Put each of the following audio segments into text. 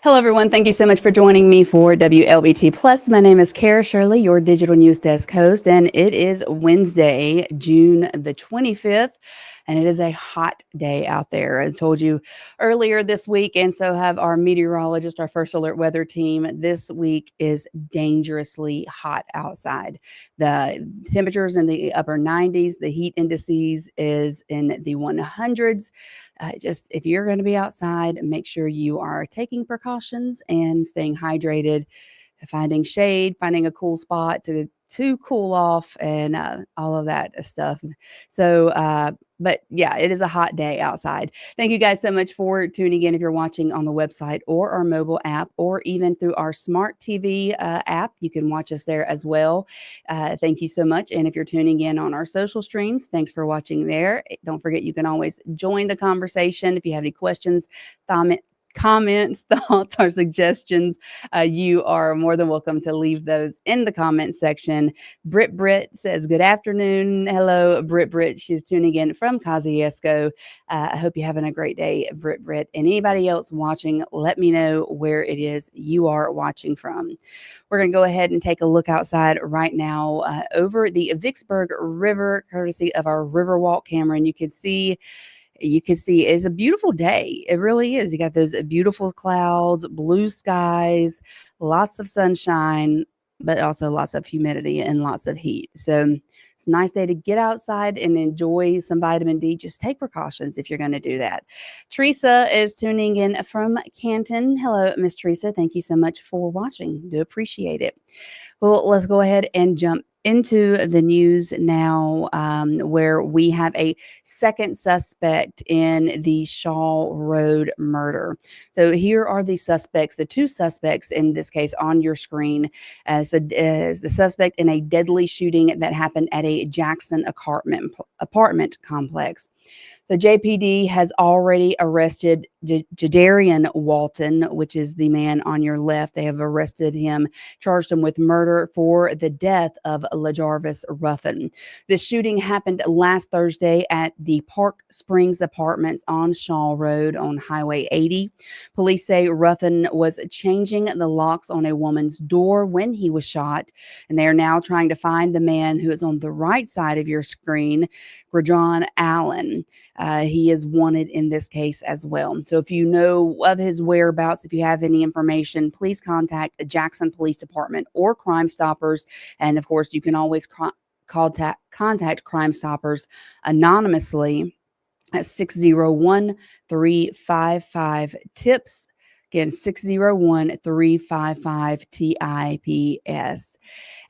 Hello, everyone. Thank you so much for joining me for WLBT Plus. My name is Kara Shirley, your digital news desk host, and it is Wednesday, June the 25th, and it is a hot day out there. I told you earlier this week, and so have our meteorologist, our first alert weather team. This week is dangerously hot outside. The temperatures in the upper 90s, the heat indices is in the 100s. Just if you're going to be outside, make sure you are taking precautions and staying hydrated, finding shade, finding a cool spot to cool off, and all of that stuff. So, but yeah, it is a hot day outside. Thank you guys so much for tuning in. If you're watching on the website or our mobile app, or even through our smart TV app, you can watch us there as well. Thank you so much. And if you're tuning in on our social streams, thanks for watching there. Don't forget, you can always join the conversation. If you have any questions, comments, thoughts, or suggestions, you are more than welcome to leave those in the comment section. Britt says, good afternoon. Hello, Britt. She's tuning in from Kosciuszko. I hope you're having a great day, Britt. And anybody else watching, let me know where it is you are watching from. We're going to go ahead and take a look outside right now over the Vicksburg River, courtesy of our Riverwalk camera. And you can see it's a beautiful day. It really is. You got those beautiful clouds, blue skies, lots of sunshine, but also lots of humidity and lots of heat. So it's a nice day to get outside and enjoy some vitamin D. Just take precautions if you're going to do that. Teresa is tuning in from Canton. Hello, Miss Teresa. Thank you so much for watching. Do appreciate it. Well, let's go ahead and jump into the news now, where we have a second suspect in the Shaw Road murder. So here are the suspects, the two suspects in this case on your screen. So the suspect in a deadly shooting that happened at a Jackson apartment complex. The JPD has already arrested Jadarian Walton, which is the man on your left. They have arrested him, charged him with murder for the death of LaJarvis Ruffin. This shooting happened last Thursday at the Park Springs Apartments on Shaw Road on Highway 80. Police say Ruffin was changing the locks on a woman's door when he was shot, and they are now trying to find the man who is on the right side of your screen, Gradron Allen. He is wanted in this case as well. So if you know of his whereabouts, if you have any information, please contact the Jackson Police Department or Crime Stoppers. And of course, you can always contact Crime Stoppers anonymously at 601-355-TIPS. Again, 601-355-TIPS.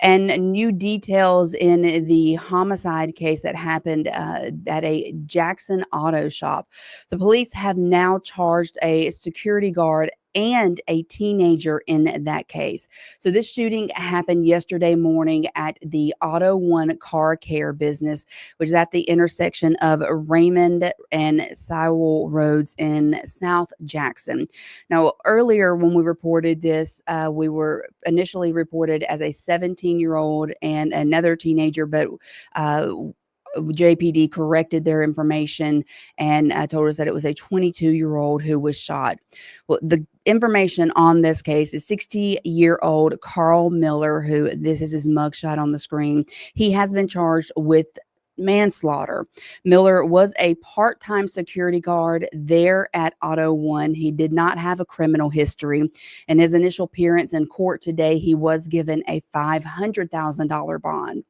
And new details in the homicide case that happened at a Jackson auto shop. The police have now charged a security guard and a teenager in that case. So this shooting happened yesterday morning at the Auto One car care business, which is at the intersection of Raymond and Sewell Roads in South Jackson. Now, earlier when we reported this, we were initially reported as a 17-year-old and another teenager, but JPD corrected their information and told us that it was a 22-year-old who was shot. Well, the information on this case is 60-year-old Carl Miller, who this is his mugshot on the screen. He has been charged with manslaughter. Miller was a part-time security guard there at Auto One. He did not have a criminal history. In his initial appearance in court today, he was given a $500,000 bond.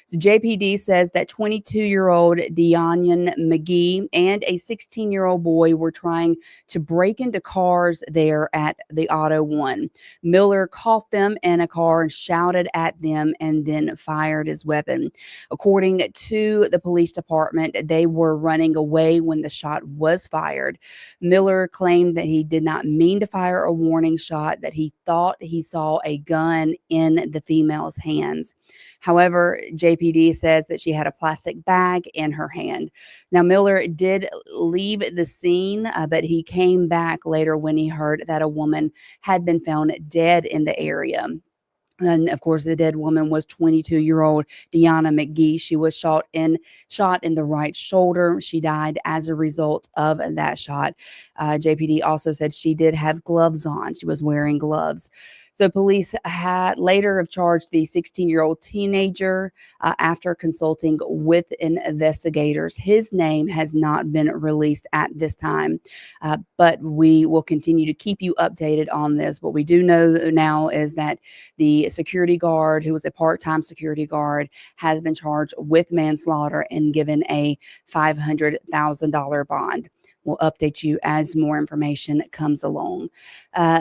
So JPD says that 22-year-old Deonyon McGee and a 16-year-old boy were trying to break into cars there at the Auto One. Miller caught them in a car and shouted at them and then fired his weapon. According to the police department, they were running away when the shot was fired. Miller claimed that he did not mean to fire a warning shot, that he thought he saw a gun in the female's hands. However, JPD says that she had a plastic bag in her hand. Now, Miller did leave the scene, but he came back later when he heard that a woman had been found dead in the area. And of course, the dead woman was 22-year-old Deanna McGee. She was shot in the right shoulder. She died as a result of that shot. JPD also said she did have gloves on. She was wearing gloves. So police had later have charged the 16-year-old teenager after consulting with investigators. His name has not been released at this time, but we will continue to keep you updated on this. What we do know now is that the security guard, who was a part-time security guard, has been charged with manslaughter and given a $500,000 bond. We'll update you as more information comes along.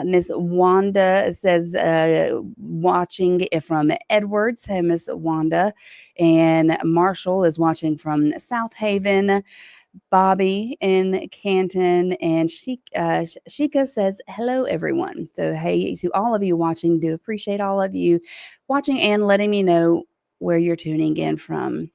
Miss Wanda says, watching from Edwards. Hey, Miss Wanda. And Marshall is watching from South Haven. Bobby in Canton, and Shika says, hello, everyone. So, hey, to all of you watching, do appreciate all of you watching and letting me know where you're tuning in from.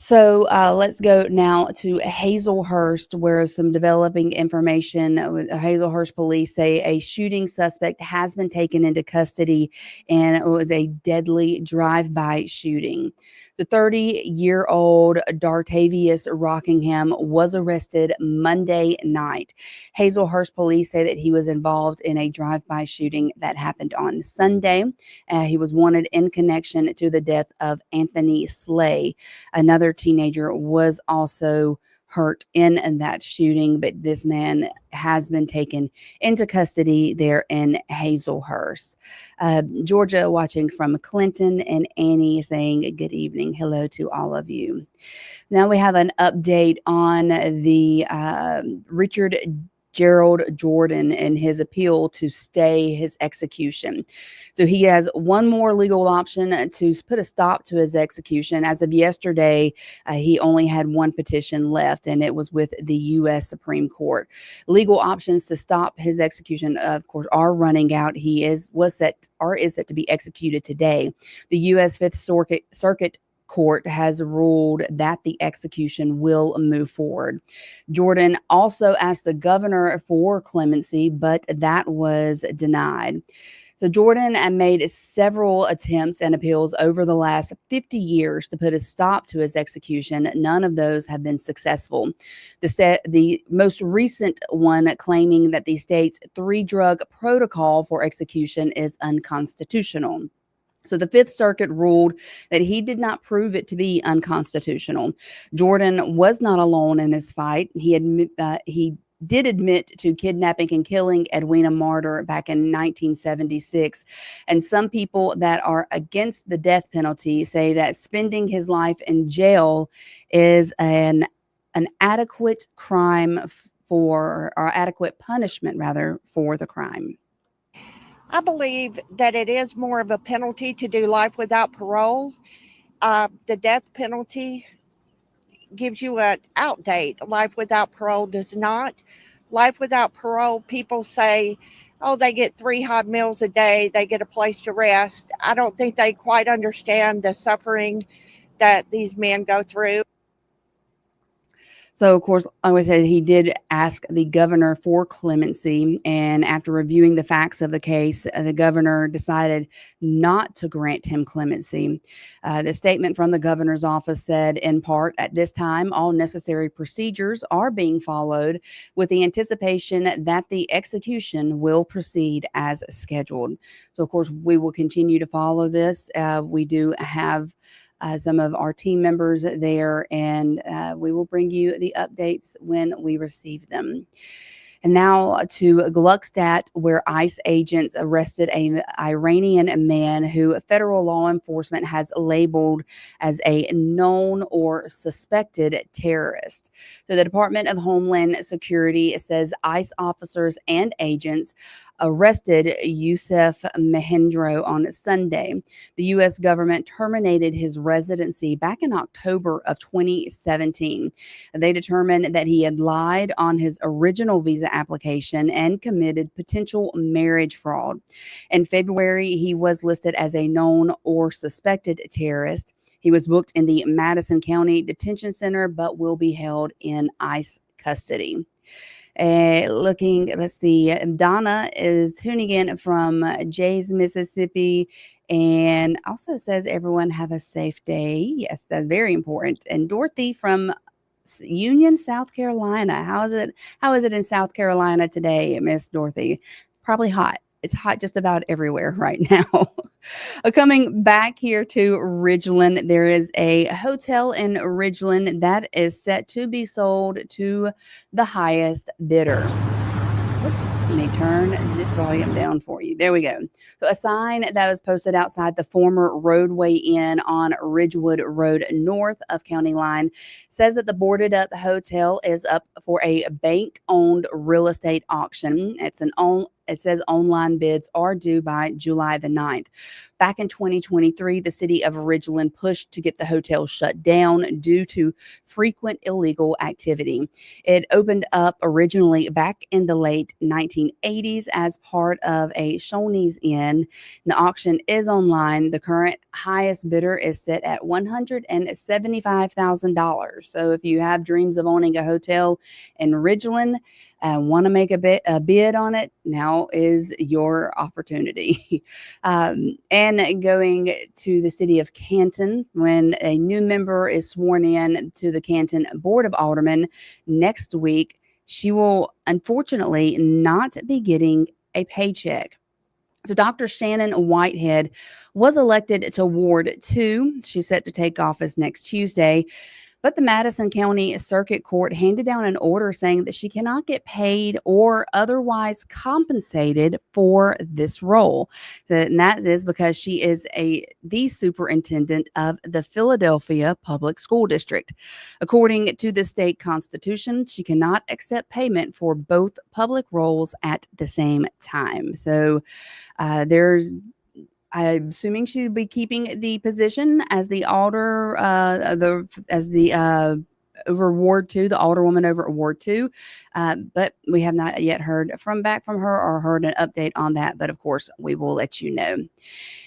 So let's go now to Hazelhurst, where some developing information. Hazelhurst police say a shooting suspect has been taken into custody, and it was a deadly drive-by shooting. The 30-year-old Dartavius Rockingham was arrested Monday night. Hazelhurst police say that he was involved in a drive-by shooting that happened on Sunday. He was wanted in connection to the death of Anthony Slay. Another teenager was also hurt in that shooting, but this man has been taken into custody there in Hazelhurst. Georgia watching from Clinton, and Annie saying good evening. Hello to all of you. Now we have an update on the Richard Gerald Jordan and his appeal to stay his execution. So he has one more legal option to put a stop to his execution. As of yesterday, he only had one petition left, and it was with the U.S. Supreme Court. Legal options to stop his execution, of course, are running out. He is set to be executed today. The U.S. Fifth Circuit Court has ruled that the execution will move forward. Jordan also asked the governor for clemency, but that was denied. So Jordan made several attempts and appeals over the last 50 years to put a stop to his execution. None of those have been successful. The most recent one claiming that the state's 3-drug protocol for execution is unconstitutional. So the Fifth Circuit ruled that he did not prove it to be unconstitutional. Jordan was not alone in his fight. He did admit to kidnapping and killing Edwina Martyr back in 1976. And some people that are against the death penalty say that spending his life in jail is an adequate adequate punishment, rather, for the crime. I believe that it is more of a penalty to do life without parole. The death penalty gives you an out date. Life without parole does not. Life without parole, people say, oh, they get 3 hot meals a day, they get a place to rest. I don't think they quite understand the suffering that these men go through. So, of course, like I said, he did ask the governor for clemency. And after reviewing the facts of the case, the governor decided not to grant him clemency. The statement from the governor's office said, in part, at this time, all necessary procedures are being followed with the anticipation that the execution will proceed as scheduled. So, of course, we will continue to follow this. We do have some of our team members there, and we will bring you the updates when we receive them. And now to Gluckstadt, where ICE agents arrested an Iranian man who federal law enforcement has labeled as a known or suspected terrorist. So the Department of Homeland Security says ICE officers and agents arrested Youssef Mahendro on Sunday. The U.S. government terminated his residency back in October of 2017. They determined that he had lied on his original visa application and committed potential marriage fraud. In February, he was listed as a known or suspected terrorist. He was booked in the Madison County Detention Center, but will be held in ICE custody. Let's see, Donna is tuning in from Jay's, Mississippi, and also says everyone have a safe day. Yes, that's very important. And Dorothy from Union, South Carolina. How is it in South Carolina today, Miss Dorothy? Probably hot. It's hot just about everywhere right now. Coming back here to Ridgeland, there is a hotel in Ridgeland that is set to be sold to the highest bidder. Let me turn this volume down for you. There we go. So a sign that was posted outside the former Roadway Inn on Ridgewood Road north of County Line says that the boarded up hotel is up for a bank-owned real estate auction. It says online bids are due by July the 9th. Back in 2023, the city of Ridgeland pushed to get the hotel shut down due to frequent illegal activity. It opened up originally back in the late 1980s as part of a Shoney's Inn. The auction is online. The current highest bidder is set at $175,000. So if you have dreams of owning a hotel in Ridgeland, want to make a bid on it, now is your opportunity. And going to the city of Canton, when a new member is sworn in to the Canton Board of Aldermen next week, she will unfortunately not be getting a paycheck. So Dr. Shannon Whitehead was elected to Ward 2. She's set to take office next Tuesday. But the Madison County Circuit Court handed down an order saying that she cannot get paid or otherwise compensated for this role. And that is because she is the superintendent of the Philadelphia Public School District. According to the state constitution, she cannot accept payment for both public roles at the same time. So I'm assuming she'll be keeping the position as the alder, over Ward 2, the alderwoman over Ward 2. But we have not yet heard back from her or heard an update on that. But of course, we will let you know.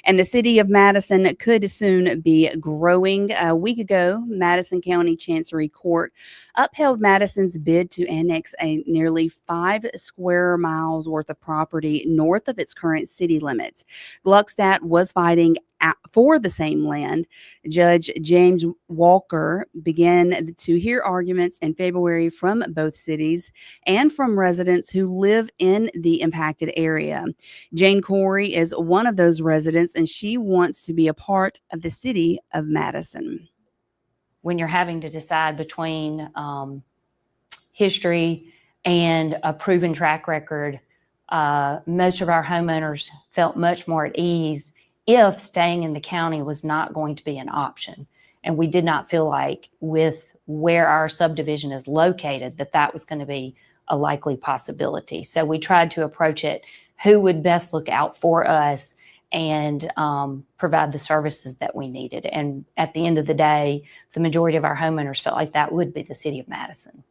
And the city of Madison could soon be growing. A week ago, Madison County Chancery Court upheld Madison's bid to annex a nearly 5 square miles worth of property north of its current city limits. Gluckstadt was fighting for the same land. Judge James Walker began to hear arguments in February from both cities and from residents who live in the impacted area. Jane Corey is one of those residents, and she wants to be a part of the city of Madison. When you're having to decide between history and a proven track record, most of our homeowners felt much more at ease if staying in the county was not going to be an option. And we did not feel like with where our subdivision is located, that was going to be a likely possibility. So we tried to approach it, who would best look out for us and provide the services that we needed. And at the end of the day, the majority of our homeowners felt like that would be the city of Madison.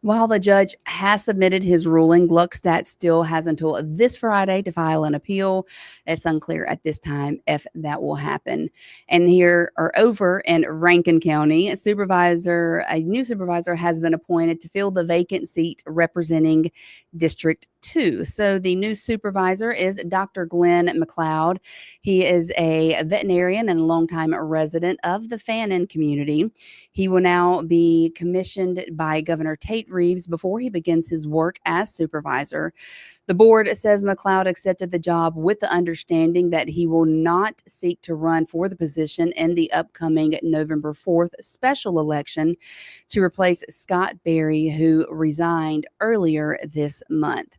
While the judge has submitted his ruling, Gluckstadt still has until this Friday to file an appeal. It's unclear at this time if that will happen. And here or over in Rankin County, a new supervisor has been appointed to fill the vacant seat representing District 2. So the new supervisor is Dr. Glenn McLeod. He is a veterinarian and a longtime resident of the Fannin community. He will now be commissioned by Governor Tate Reeves before he begins his work as supervisor. The board says McLeod accepted the job with the understanding that he will not seek to run for the position in the upcoming November 4th special election to replace Scott Berry, who resigned earlier this month.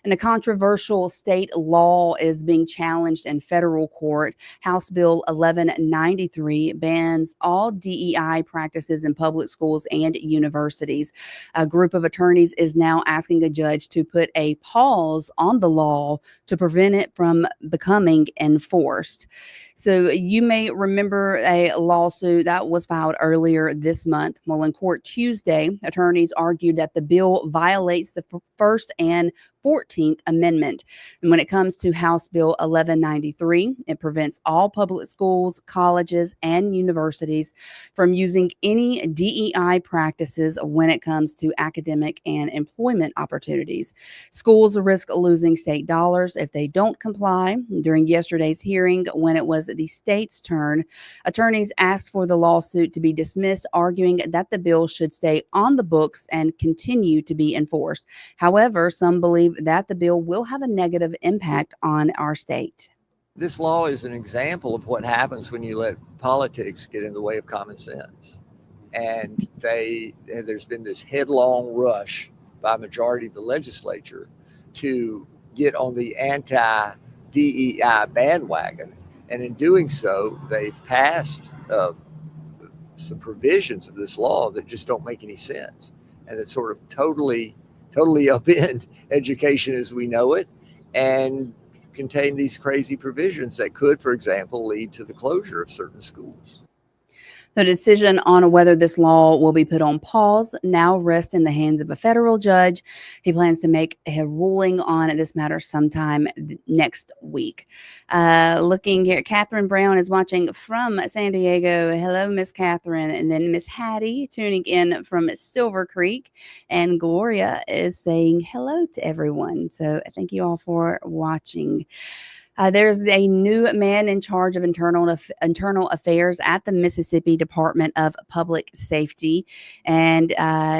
And a controversial state law is being challenged in federal court. House Bill 1193 bans all DEI practices in public schools and universities. A group of attorneys is now asking a judge to put a pause on the law to prevent it from becoming enforced. So you may remember a lawsuit that was filed earlier this month. Well, in court Tuesday, attorneys argued that the bill violates the First and 14th Amendment. And when it comes to House Bill 1193, it prevents all public schools, colleges, and universities from using any DEI practices when it comes to academic and employment opportunities. Schools risk losing state dollars if they don't comply. During yesterday's hearing, when it was the state's turn, attorneys asked for the lawsuit to be dismissed, arguing that the bill should stay on the books and continue to be enforced. However, some believe that the bill will have a negative impact on our state. This law is an example of what happens when you let politics get in the way of common sense. And there's been this headlong rush by a majority of the legislature to get on the anti-DEI bandwagon. And in doing so, they've passed some provisions of this law that just don't make any sense and that sort of totally upend education as we know it and contain these crazy provisions that could, for example, lead to the closure of certain schools. The decision on whether this law will be put on pause now rests in the hands of a federal judge. He plans to make a ruling on this matter sometime next week. Looking here, Catherine Brown is watching from San Diego. Hello, Miss Catherine. And then Miss Hattie tuning in from Silver Creek. And Gloria is saying hello to everyone. So thank you all for watching. There's a new man in charge of internal affairs at the Mississippi Department of Public Safety, and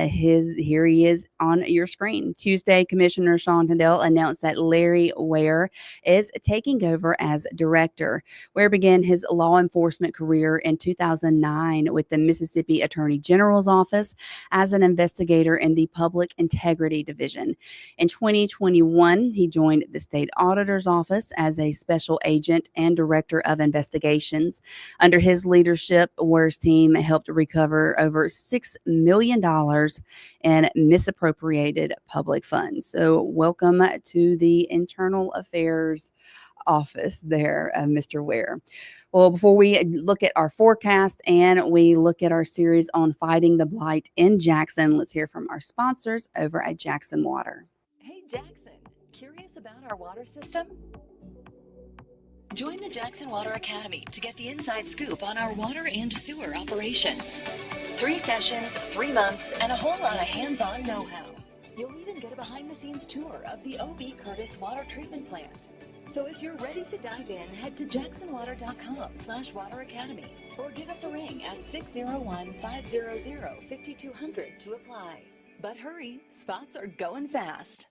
here he is on your screen. Tuesday, Commissioner Sean Tindell announced that Larry Ware is taking over as director. Ware began his law enforcement career in 2009 with the Mississippi Attorney General's office as an investigator in the Public Integrity Division. In 2021, he joined the State Auditor's Office as a special agent and director of investigations. Under his leadership, Ware's team helped recover over $6 million in misappropriated public funds. So welcome to the Internal Affairs Office there, Mr. Ware. Well, before we look at our forecast and we look at our series on fighting the blight in Jackson, let's hear from our sponsors over at Jackson Water. Hey, Jackson, curious about our water system? Join the Jackson Water Academy to get the inside scoop on our water and sewer operations. 3 sessions, 3 months, and a whole lot of hands-on know-how. You'll even get a behind-the-scenes tour of the O.B. Curtis Water Treatment Plant. So if you're ready to dive in, head to jacksonwater.com/Water Academy or give us a ring at 601-500-5200 to apply. But hurry, spots are going fast.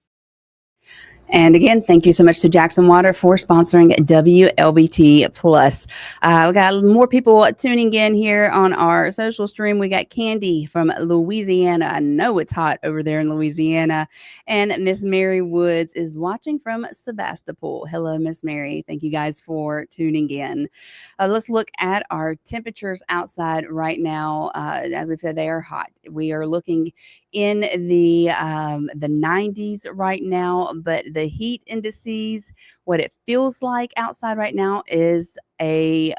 And again, thank you so much to Jackson Water for sponsoring WLBT Plus. We got more people tuning in here on our social stream. We got Candy from Louisiana. I know it's hot over there in Louisiana. And Miss Mary Woods is watching from Sebastopol. Hello, Miss Mary. Thank you guys for tuning in. Let's look at our temperatures outside right now. As we've said, they are hot. We are looking in the 90s right now, but the heat indices, what it feels like outside right now is a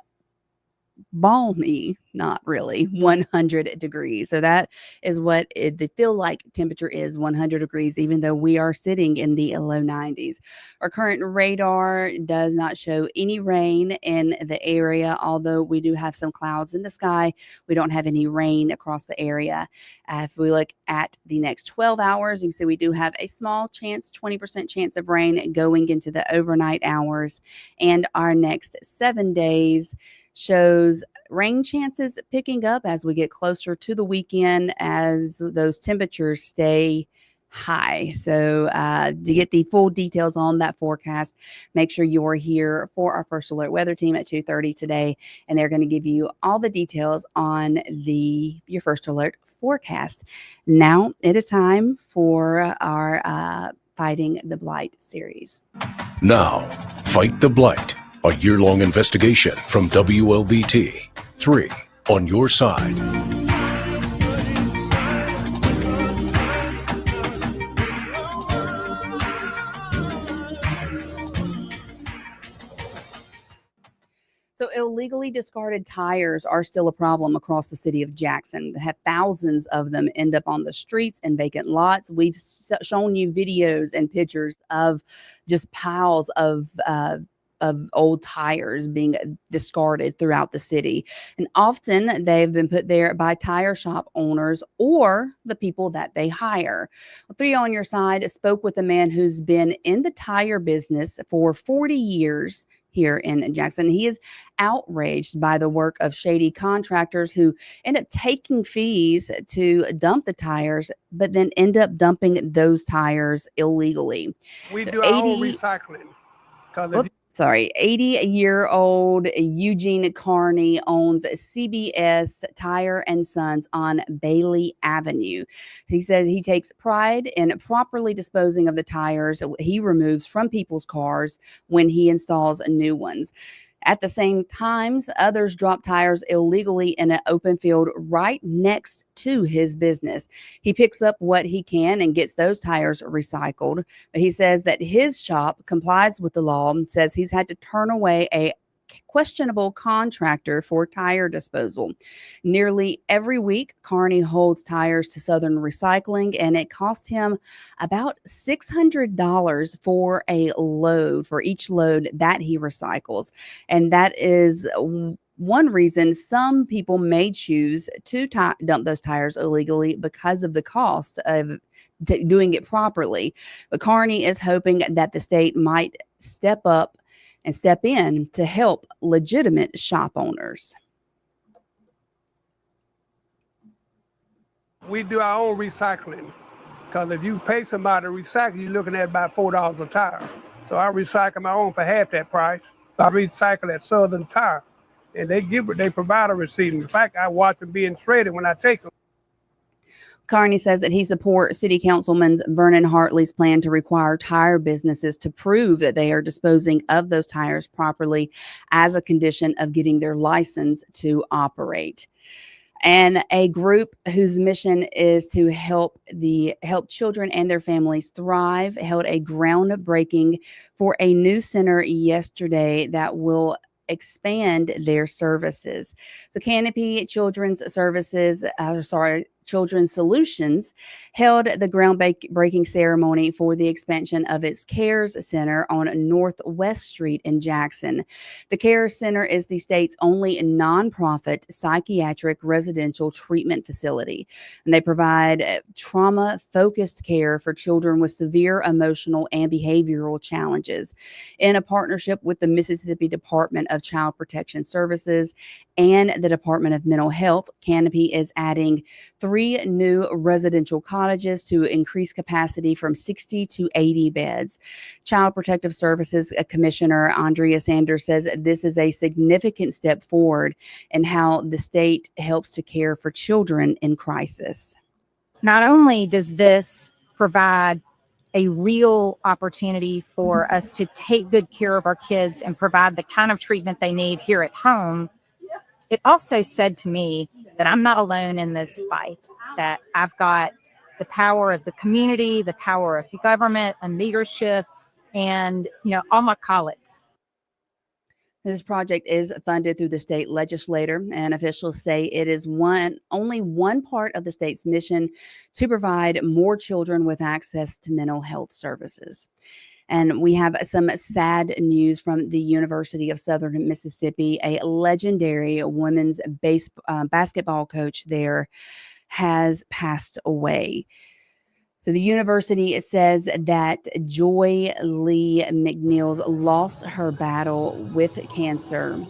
balmy, not really, 100 degrees. So that is what the feel like temperature is, 100 degrees, even though we are sitting in the low 90s. Our current radar does not show any rain in the area, although we do have some clouds in the sky. We don't have any rain across the area. If we look at the next 12 hours, you can see we do have a small chance, 20% chance of rain going into the overnight hours. And our next 7 days shows rain chances picking up as we get closer to the weekend as those temperatures stay high. So to get the full details on that forecast, make sure you're here for our First Alert weather team at 2:30 today, and they're going to give you all the details on your First Alert forecast. Now it is time for our Fighting the Blight series. Now, Fight the Blight, a year-long investigation from Wlbt. 3 on your side. So illegally discarded tires are still a problem across the city of Jackson. They have thousands of them end up on the streets and vacant lots. We've shown you videos and pictures of just piles of old tires being discarded throughout the city. And often they've been put there by tire shop owners or the people that they hire. Well, 3 on your side spoke with a man who's been in the tire business for 40 years here in Jackson. He is outraged by the work of shady contractors who end up taking fees to dump the tires, but then end up dumping those tires illegally. We do our own recycling. 80-year-old Eugene Carney owns CBS Tire and Sons on Bailey Avenue. He said he takes pride in properly disposing of the tires he removes from people's cars when he installs new ones. At the same time, others drop tires illegally in an open field right next to his business. He picks up what he can and gets those tires recycled. But he says that his shop complies with the law and says he's had to turn away a questionable contractor for tire disposal. Nearly every week, Carney holds tires to Southern Recycling, and it costs him about $600 for a load, for each load that he recycles. And that is one reason some people may choose to dump those tires illegally because of the cost of doing it properly. But Carney is hoping that the state might step in to help legitimate shop owners. We do our own recycling because if you pay somebody to recycle, you're looking at about $4 a tire. So I recycle my own for half that price. I recycle at Southern Tire, and they provide a receipt. In fact, I watch them being shredded when I take them. Carney says that he supports City Councilman Vernon Hartley's plan to require tire businesses to prove that they are disposing of those tires properly as a condition of getting their license to operate. And a group whose mission is to help children and their families thrive held a groundbreaking for a new center yesterday that will expand their services. So Canopy Children's Solutions held the groundbreaking ceremony for the expansion of its CARES Center on Northwest Street in Jackson. The CARES Center is the state's only nonprofit psychiatric residential treatment facility, and they provide trauma-focused care for children with severe emotional and behavioral challenges. In a partnership with the Mississippi Department of Child Protection Services and the Department of Mental Health, Canopy is adding 3 new residential cottages to increase capacity from 60 to 80 beds. Child Protective Services Commissioner Andrea Sanders says this is a significant step forward in how the state helps to care for children in crisis. Not only does this provide a real opportunity for us to take good care of our kids and provide the kind of treatment they need here at home, it also said to me that I'm not alone in this fight, that I've got the power of the community, the power of the government and leadership, and all my colleagues. This project is funded through the state legislature, and officials say it is only one part of the state's mission to provide more children with access to mental health services. And we have some sad news from the University of Southern Mississippi. A legendary women's basketball coach there has passed away. So the university says that Joy Lee McNeils lost her battle with cancer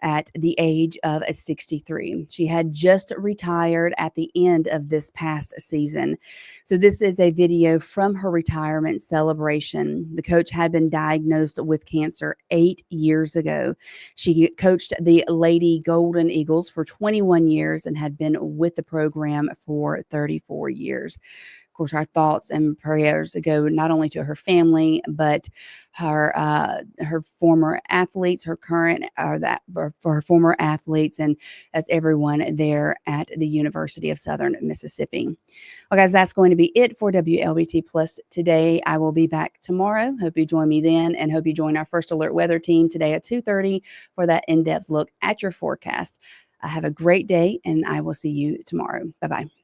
at the age of 63. She had just retired at the end of this past season. So this is a video from her retirement celebration. The coach had been diagnosed with cancer 8 years ago. She coached the Lady Golden Eagles for 21 years and had been with the program for 34 years. Of course, our thoughts and prayers go not only to her family, but her former athletes, her current, for her former athletes, and that's everyone there at the University of Southern Mississippi. Well, guys, that's going to be it for WLBT Plus today. I will be back tomorrow. Hope you join me then, and hope you join our First Alert weather team today at 2:30 for that in-depth look at your forecast. Have a great day, and I will see you tomorrow. Bye-bye.